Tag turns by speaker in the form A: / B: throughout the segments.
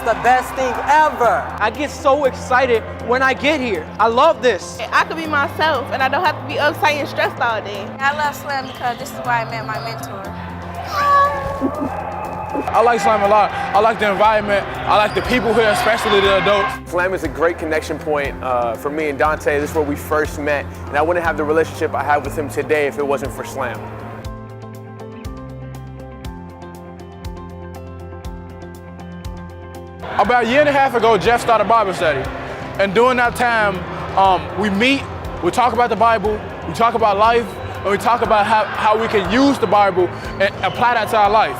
A: the best thing ever.
B: I get so excited when I get here. I love this.
C: I could be myself, and I don't have to be uptight and stressed all day.
D: I love Slam because this is where I met my mentor.
E: I like Slam a lot. I like the environment. I like the people here, especially the adults.
F: Slam is a great connection point for me and Dante. This is where we first met, and I wouldn't have the relationship I have with him today if it wasn't for Slam.
E: About a year and a half ago, Jeff started Bible study. And during that time, we meet, we talk about the Bible, we talk about life, and we talk about how we can use the Bible and apply that to our life.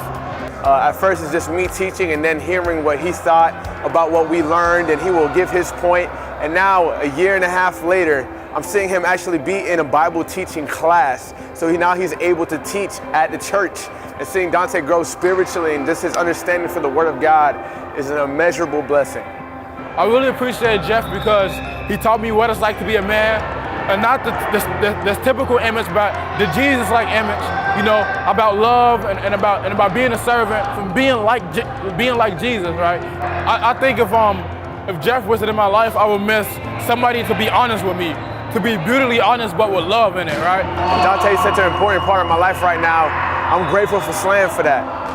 F: At first, it's just me teaching and then hearing what he thought about what we learned, and he will give his point. And now, a year and a half later, I'm seeing him actually be in a Bible teaching class. So now he's able to teach at the church, and seeing Dante grow spiritually and just his understanding for the Word of God is an immeasurable blessing.
E: I really appreciate Jeff because he taught me what it's like to be a man, and not the typical image, but the Jesus-like image, you know, about love and about being a servant, from being like Jesus, right? I think if Jeff wasn't in my life, I would miss somebody to be honest with me, to be brutally honest but with love in it, right?
F: Dante's such an important part of my life right now. I'm grateful for Slam for that.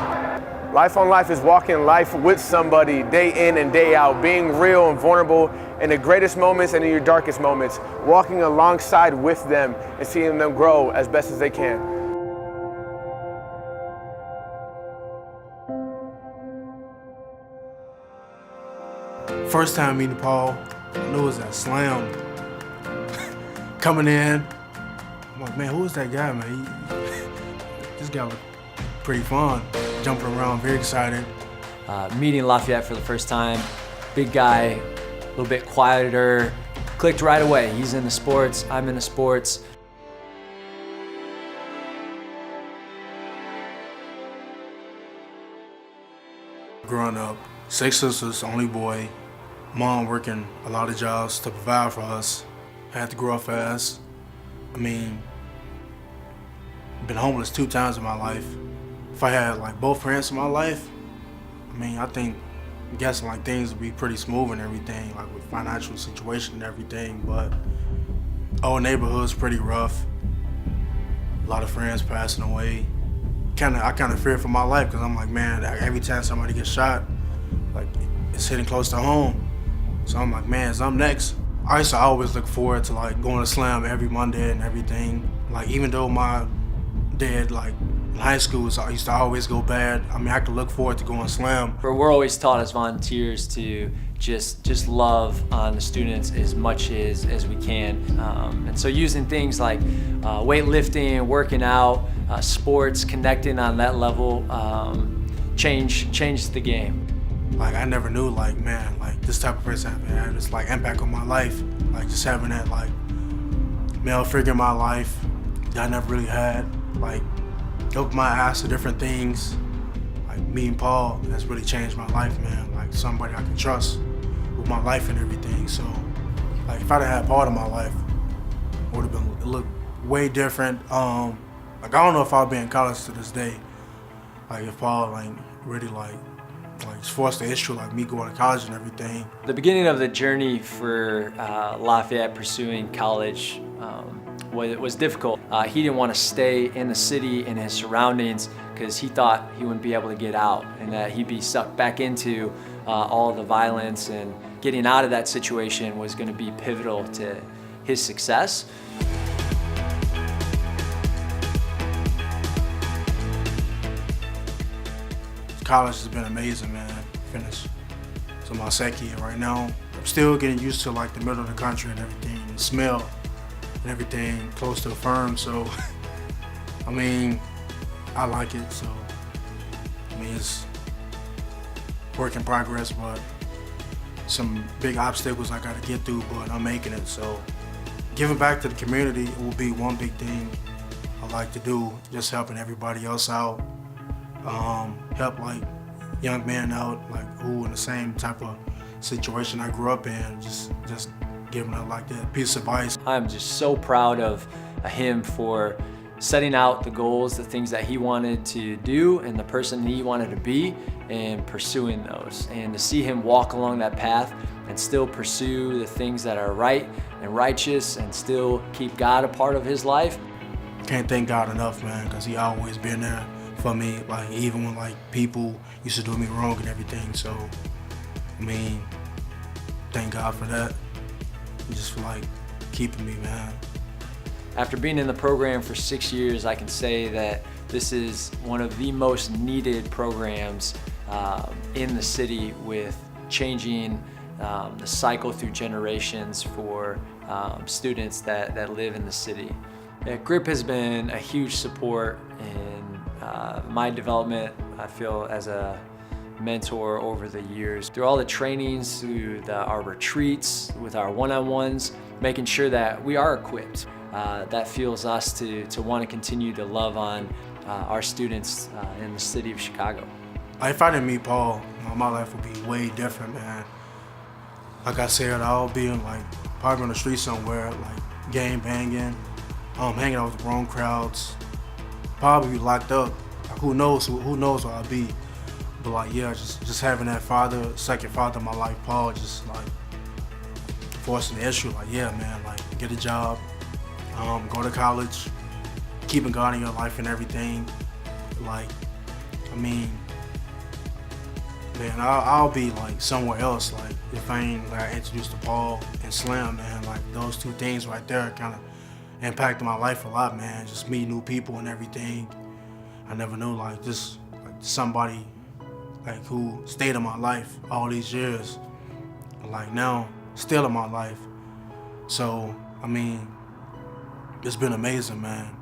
F: Life on Life is walking life with somebody day in and day out, being real and vulnerable in the greatest moments and in your darkest moments, walking alongside with them and seeing them grow as best as they can.
G: First time meeting Paul, I knew it was that Slam. Coming in, I'm like, man, who is that guy, man? This guy was pretty fun, jumping around, very excited.
H: Meeting Lafayette for the first time, big guy, a little bit quieter, clicked right away. He's into sports, I'm into sports.
G: Growing up, 6 sisters, only boy, mom working a lot of jobs to provide for us. I had to grow up fast. I mean, been homeless 2 times in my life. If I had like both parents in my life, I mean, I'm guessing like things would be pretty smooth and everything, like with financial situation and everything, but old neighborhood's pretty rough. A lot of friends passing away. I kind of fear for my life because I'm like, man, every time somebody gets shot, like it's hitting close to home. So I'm like, man, I'm next. I used to always look forward to like going to Slam every Monday and everything. Like even though my dad, like in high school, I used to always go bad. I mean, I could look forward to going Slam.
H: We're always taught as volunteers to just love on the students as much as we can. And so using things like weightlifting, working out, sports, connecting on that level, changed the game.
G: Like I never knew, like, man, like this type of person had this like impact on my life. Like just having that like male figure in my life that I never really had. Like opened my eyes to different things. Like meeting Paul has really changed my life, man. Like somebody I can trust with my life and everything. So like if I'd have had Paul in my life, it would have been look way different. Like I don't know if I'll be in college to this day. Like if Paul like really like forced the issue like me going to college and everything.
H: The beginning of the journey for Lafayette pursuing college was difficult. He didn't want to stay in the city and his surroundings because he thought he wouldn't be able to get out and that he'd be sucked back into all the violence, and getting out of that situation was going to be pivotal to his success.
G: College has been amazing, man. Finished. So my second year right now. I'm still getting used to like the middle of the country and everything, and the smell and everything close to the firm. So, I mean, I like it. So, I mean, it's work in progress, but some big obstacles I got to get through, but I'm making it. So, giving back to the community will be one big thing I like to do. Just helping everybody else out. Help like young men out, like who in the same type of situation I grew up in, just giving them like that piece of advice.
H: I'm just so proud of him for setting out the goals, the things that he wanted to do and the person he wanted to be, and pursuing those. And to see him walk along that path and still pursue the things that are right and righteous and still keep God a part of his life.
G: Can't thank God enough, man, because he always been there for me, like even when like people used to do me wrong and everything. So, I mean, thank God for that. Just for like keeping me, man.
H: After being in the program for 6 years, I can say that this is one of the most needed programs in the city, with changing the cycle through generations for students that live in the city. GRIP has been a huge support in my development, I feel, as a mentor over the years. Through all the trainings, through our retreats, with our one-on-ones, making sure that we are equipped. That fuels us to want to continue to love on our students in the city of Chicago.
G: If I didn't meet Paul, my life would be way different, man. Like I said, I'll be in like probably on the street somewhere, like gang banging, hanging out with the wrong crowds, probably be locked up. Like, who knows where I'll be. But like, yeah, just having that second father in my life, Paul, just like forcing the issue. Like, yeah, man, like get a job, go to college, keeping God in your life and everything. Like, I mean, man, I'll be like somewhere else. Like if I ain't like introduced to Paul and Slim, man, like those two things right there kind of impacted my life a lot, man. Just meet new people and everything. I never knew like just like somebody like who stayed in my life all these years, like now still in my life. So I mean, it's been amazing, man.